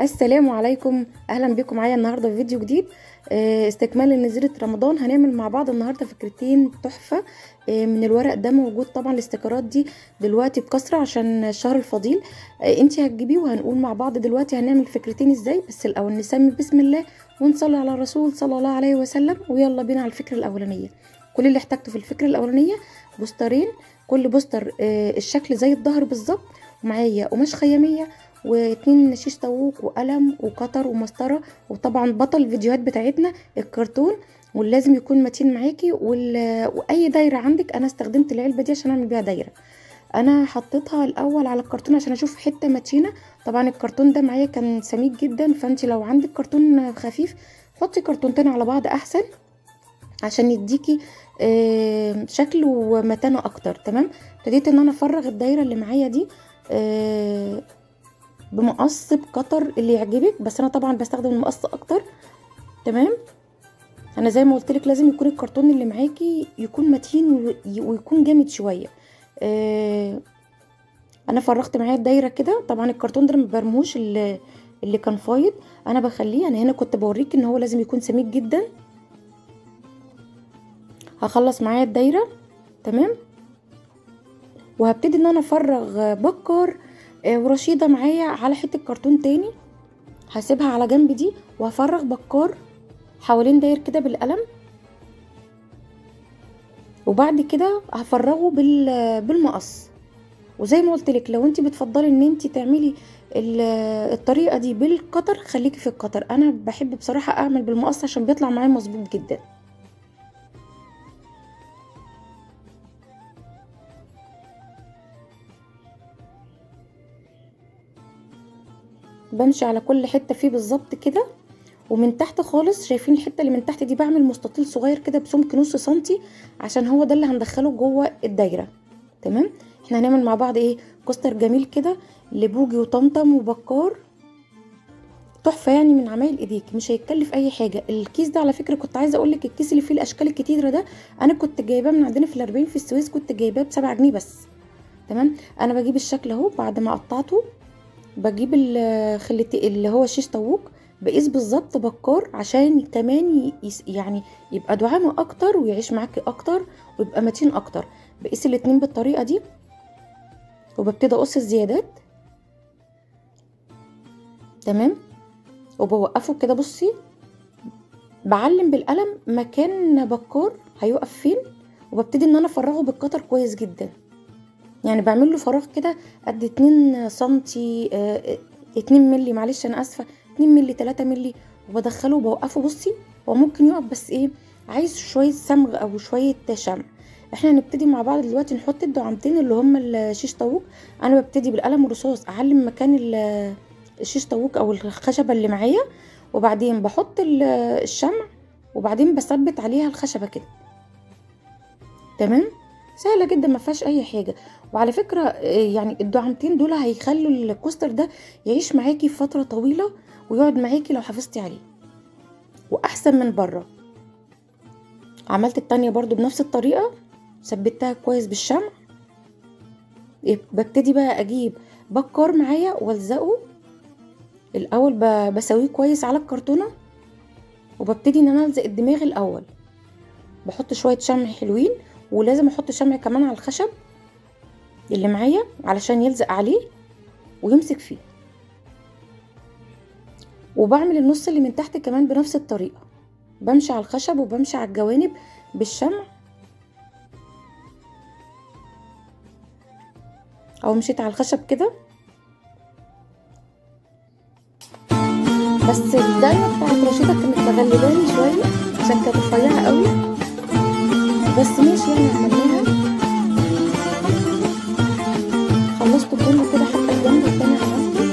السلام عليكم، اهلا بكم معايا النهارده في فيديو جديد. استكمال لنزيله رمضان. هنعمل مع بعض النهارده فكرتين تحفه من الورق ده. موجود طبعا الاستيكرات دي دلوقتي بكثره عشان الشهر الفضيل. انتي هتجيبيه وهنقول مع بعض دلوقتي هنعمل فكرتين ازاي. بس الاول نسمي بسم الله ونصلي على الرسول صلى الله عليه وسلم، ويلا بينا على الفكره الاولانيه. كل اللي احتاجته في الفكره الاولانيه بوسترين، كل بوستر الشكل زي الظهر بالظبط، ومعايا قماش خياميه واتنين شيش طاووق وقلم وقطر ومسطره، وطبعا بطل الفيديوهات بتاعتنا الكرتون، واللازم يكون متين معاكي واي دايره عندك. انا استخدمت العلبه دي عشان اعمل بيها دايره. انا حطيتها الاول على الكرتون عشان اشوف حته متينه. طبعا الكرتون ده معايا كان سميك جدا، فانت لو عندك كرتون خفيف حطي كرتونتين على بعض احسن عشان يديكي شكل ومتانه اكتر. تمام. ابتديت ان انا افرغ الدايره اللي معايا دي بمقص بقطر اللي يعجبك، بس انا طبعا بستخدم المقص اكتر. تمام. انا زي ما قلت لك لازم يكون الكرتون اللي معاكي يكون متين ويكون جامد شويه. انا فرغت معايا الدايره كده. طبعا الكرتون ده ما برموش اللي كان فايض، انا بخليه. انا هنا كنت بوريك ان هو لازم يكون سميك جدا. هخلص معايا الدايره. تمام. وهبتدي ان انا افرغ بكر ورشيده معايا على حته كرتون تاني، هسيبها على جنب دي، وهفرغ بكار حوالين داير كده بالقلم، وبعد كده هفرغه بالمقص. وزي ما قلت لك لو انت بتفضلي ان انت تعملي الطريقه دي بالقطر خليكي في القطر. انا بحب بصراحه اعمل بالمقص عشان بيطلع معايا مظبوط جدا. بمشي على كل حته فيه بالظبط كده، ومن تحت خالص شايفين الحته اللي من تحت دي بعمل مستطيل صغير كده بسمك نص سنتي عشان هو ده اللي هندخله جوه الدايره. تمام. احنا هنعمل مع بعض ايه؟ كوستر جميل كده لبوجي وطمطم وبكار، تحفه يعني من عمايل ايديك، مش هيتكلف اي حاجه. الكيس ده على فكره كنت عايزه اقول لك الكيس اللي فيه الاشكال الكتيره ده انا كنت جايباه من عندنا في ال40 في السويس، كنت جايباه ب7 جنيه بس. تمام. انا بجيب الشكل اهو بعد ما قطعته، بجيب الخلتي اللي هو شيش طاووق، بقيس بالظبط بكار عشان كمان يعني يبقى دعامه اكتر ويعيش معاكي اكتر ويبقى متين اكتر. بقيس الاتنين بالطريقه دي، وببتدي اقص الزيادات. تمام. وبوقفه كده. بصي بعلم بالقلم مكان بكار هيقف فين، وببتدي ان انا افرغه بالقطر كويس جدا. يعني بعمل له فراغ كده قد 2 سنتي 2 ملي، معلش انا اسفه، 2 ملي 3 ملي، وبدخله وبوقفه. بصي هو ممكن يقف بس ايه، عايز شويه صمغ او شويه شمع. احنا هنبتدي مع بعض دلوقتي نحط الدعامتين اللي هم الشيش طاووق. انا ببتدي بالقلم الرصاص اعلم مكان الشيش طاووق او الخشبه اللي معايا، وبعدين بحط الشمع، وبعدين بثبت عليها الخشبه كده. تمام. سهله جدا ما فيهاش اي حاجه. وعلى فكره يعني الدعامتين دول هيخلوا الكوستر ده يعيش معاكي فتره طويله ويقعد معاكي لو حافظتي عليه، واحسن من بره. عملت التانية برضو بنفس الطريقه، ثبتها كويس بالشمع. ببتدي بقى اجيب بكار معايا والزقه الاول، بسويه كويس على الكرتونه، وببتدي ان انا الزق الدماغ الاول. بحط شويه شمع حلوين، ولازم احط شمع كمان على الخشب اللي معايا علشان يلزق عليه ويمسك فيه. وبعمل النص اللي من تحت كمان بنفس الطريقة، بمشي على الخشب وبمشي على الجوانب بالشمع، او مشيت على الخشب كده. بس الدايره بتاعت رشيدة كانت مغلباني شويه عشان كانت رفيعه قوي، بس ماشي يعني عملناها. خلصت كله كده حتى الجنب التاني عملته.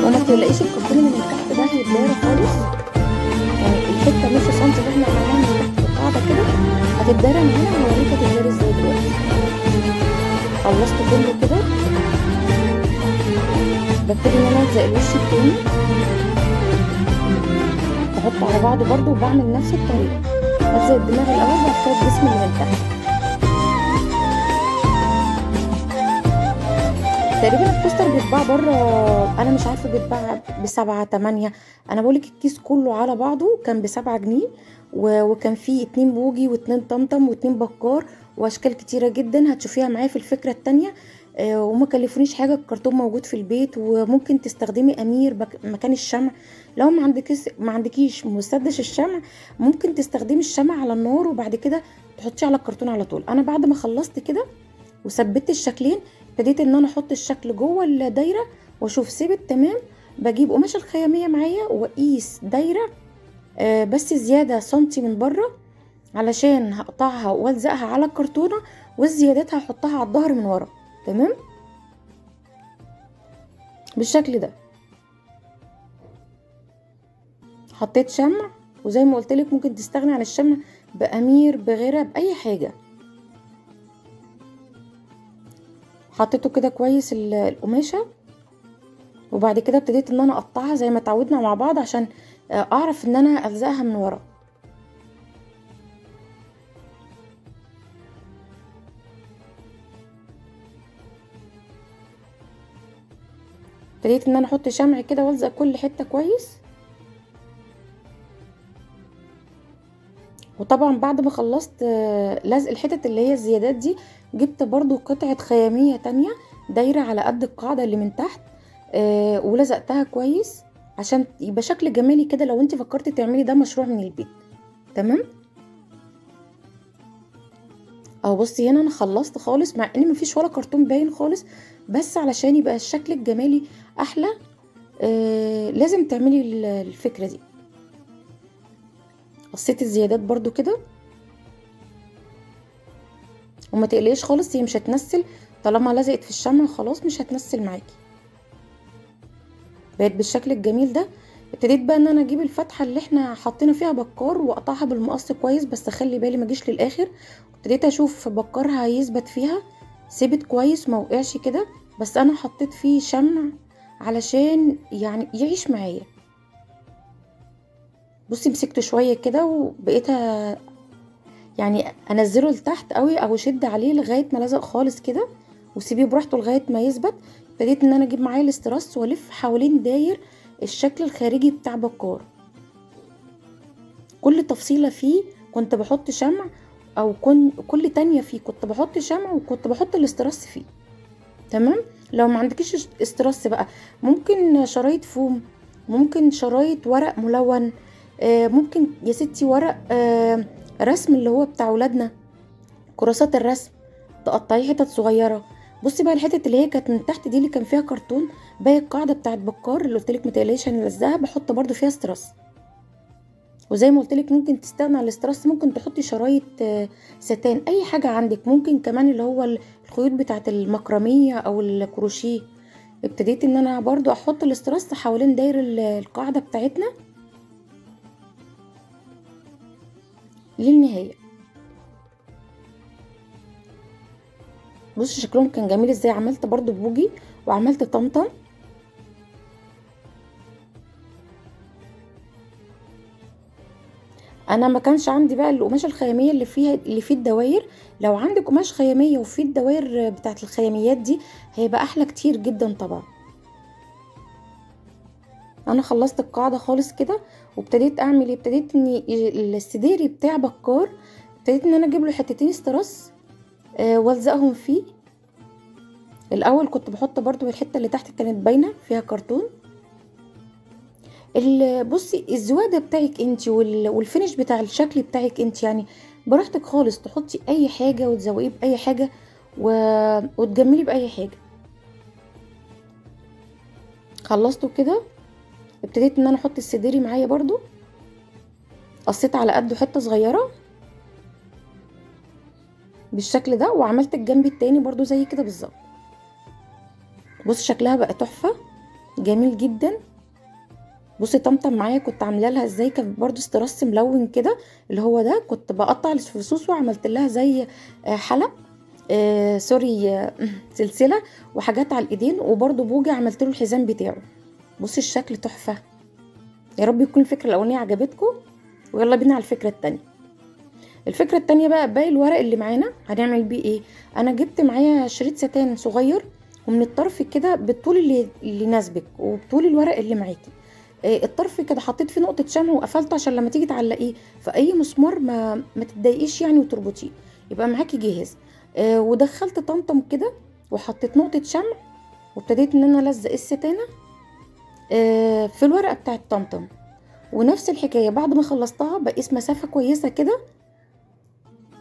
وما تلاقيش الكرتون اللي من تحت ده هيتدارى خالص، يعني الحته نص سنتي اللي احنا عملناها في القاعده كده هتتدارى معانا. هوريك هتتدارى ازاي دلوقتي. خلصت كله كده، ببتدي ان انا الزق الوش التاني، بحط على بعضه برضو، وبعمل نفس الطريقه. بلزق الدماغ الاول بعد كده الجسم اللي من تحت. تقريبا الكوستر بيتباع بره، انا مش عارفه بيتباع ب7 8. انا بقولك الكيس كله على بعضه كان ب7 جنيه، وكان فيه 2 بوجي و2 طمطم و2 بكار واشكال كتيره جدا هتشوفيها معايا في الفكره التانية. وما كلفونيش حاجه، الكرتون موجود في البيت، وممكن تستخدمي امير مكان الشمع. لو ما عندكيش مسدس الشمع، ممكن تستخدمي الشمع على النار وبعد كده تحطيه على الكرتون على طول. انا بعد ما خلصت كده وثبت الشكلين، ابتديت ان انا احط الشكل جوه الدايره واشوف ثبت تمام. بجيب قماشه الخياميه معايا واقيس دايره بس زياده سنتي من بره، علشان هقطعها والزقها على الكرتونه، والزيادات هحطها على الظهر من ورا. تمام بالشكل ده. حطيت شمع، وزي ما قلت لك ممكن تستغني عن الشمع بامير بغيره باي حاجه. حطيته كده كويس القماشه، وبعد كده ابتديت ان انا اقطعها زي ما اتعودنا مع بعض عشان اعرف ان انا الزقها من ورا. ابتديت ان انا احط شمع كده والزق كل حته كويس. وطبعا بعد ما خلصت لزق الحتت اللي هي الزيادات دي، جبت برضو قطعه خياميه تانية دايره على قد القاعده اللي من تحت، ولزقتها كويس عشان يبقى شكل جمالي كده لو انت فكرتي تعملي ده مشروع من البيت. تمام اهو. بصي هنا انا خلصت خالص، مع ان مفيش ولا كرتون باين خالص، بس علشان يبقى الشكل الجمالي احلى لازم تعملي الفكره دي. قصيت الزيادات برضو كده، وما تقلقيش خالص، هي مش هتنسل طالما لزقت في الشمع، خلاص مش هتنسل معاكي. بقت بالشكل الجميل ده. ابتديت بقى ان انا اجيب الفتحه اللي احنا حطينا فيها بكار واقطعها بالمقص كويس، بس اخلي بالي ما اجيش للاخر. ابتديت اشوف بكار هيثبت فيها، ثبت كويس ما وقعش كده، بس انا حطيت فيه شمع علشان يعني يعيش معايا. بصي مسكته شويه كده وبقيت يعني انزله لتحت قوي او اشد عليه لغايه ما لزق خالص كده، وسيبيه براحته لغايه ما يثبت. ابتديت ان انا اجيب معايا الاستراس والف حوالين داير الشكل الخارجي بتاع بكار. كل تفصيله فيه كنت بحط شمع، او كل تانية فيه كنت بحط شمع وكنت بحط الاستراس فيه. تمام. لو ما عندكيش استراس بقى، ممكن شرايط فوم، ممكن شرايط ورق ملون، ممكن يا ستي ورق رسم اللي هو بتاع ولادنا، كراسات الرسم، تقطعيه حتت صغيره. بصي بقى الحتت اللي هي كانت من تحت دي اللي كان فيها كرتون، باقي القاعده بتاعت بكار اللي قلت لك ما تقلقيش هنلزقها، بحط برده فيها استراس. وزي ما قلت لك ممكن تستغنى عن الاستراس، ممكن تحطي شرايط ستان، اي حاجه عندك، ممكن كمان اللي هو الخيوط بتاعت المكرميه او الكروشيه. ابتديت ان انا برضو احط الاستراس حوالين داير القاعده بتاعتنا للنهايه. بصي شكلهم كان جميل ازاي. عملت برضو بوجي وعملت طمطم. انا ما كانش عندي بقى القماشه الخياميه اللي فيه الدواير. لو عندك قماش خياميه وفيه الدواير بتاعت الخياميات دي هيبقى احلى كتير جدا طبعا. انا خلصت القاعده خالص كده، وابتديت اعمل ايه، ابتديت ان السديري بتاع بكار ابتديت ان انا اجيب له حتتين استراس والزقهم فيه. الاول كنت بحط برضو الحته اللي تحت كانت باينه فيها كرتون. بصي الزواده بتاعك انت والفينش بتاع الشكل بتاعك انت، يعني براحتك خالص تحطي اي حاجه وتزوقيه باي حاجه وتجملي باي حاجه. خلصته كده، ابتديت ان انا احط السديري معايا برضو، قصيت على قده حته صغيره بالشكل ده، وعملت الجنب التاني برضو زي كده بالظبط. بص شكلها بقى تحفه جميل جدا. بصي طمطم معايا كنت عامله لها ازاي، كان برضو استرس ملون كده اللي هو ده، كنت بقطع الفصوص وعملت لها زي حلق سوري سلسله وحاجات على الايدين، وبرضو بوجي عملت له الحزام بتاعه. بصي الشكل تحفه. يا رب يكون الفكره الاولانيه عجبتكم، ويلا بينا على الفكره التانية. الفكره التانية بقى باقي الورق اللي معانا هنعمل بيه ايه. انا جبت معايا شريط ستان صغير ومن الطرف كده بالطول اللي يناسبك وبطول الورق اللي معاكي. الطرف كده حطيت فيه نقطه شمع وقفلته عشان لما تيجي تعلقيه في اي مسمار ما تتضايقيش يعني وتربطيه، يبقى معاكي جاهز. ودخلت طمطم كده وحطيت نقطه شمع وابتديت ان انا الزق الستانه في الورقه بتاعه طمطم. ونفس الحكايه بعد ما خلصتها بقيس مسافه كويسه كده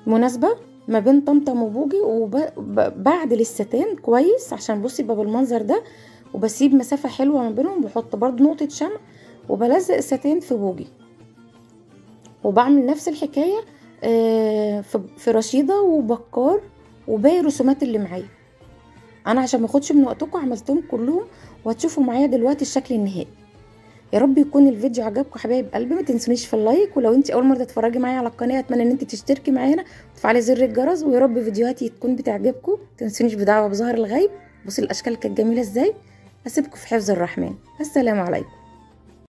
مناسبه ما بين طمطم وبوجي، وبعدل الستان كويس عشان بصي يبقى بالمنظر ده، وبسيب مسافه حلوه ما بينهم. بحط برضو نقطه شمع وبلزق الستان في بوجي، وبعمل نفس الحكايه في رشيده وبكار وباقي الرسومات اللي معايا. انا عشان ما اخدش من وقتكم عملتهم كلهم، وهتشوفوا معايا دلوقتي الشكل النهائي. يا رب يكون الفيديو عجبكم حبايب قلبي، ما تنسونيش في اللايك، ولو انت اول مره تتفرجي معايا على القناه اتمنى ان انت تشتركي معانا وتفعلي زر الجرس. ويا رب فيديوهاتي تكون بتعجبكم، ما تنسونيش بدعوه بظهر الغيب. بصوا الاشكال كانت جميله ازاي. اسيبكم في حفظ الرحمن. السلام عليكم.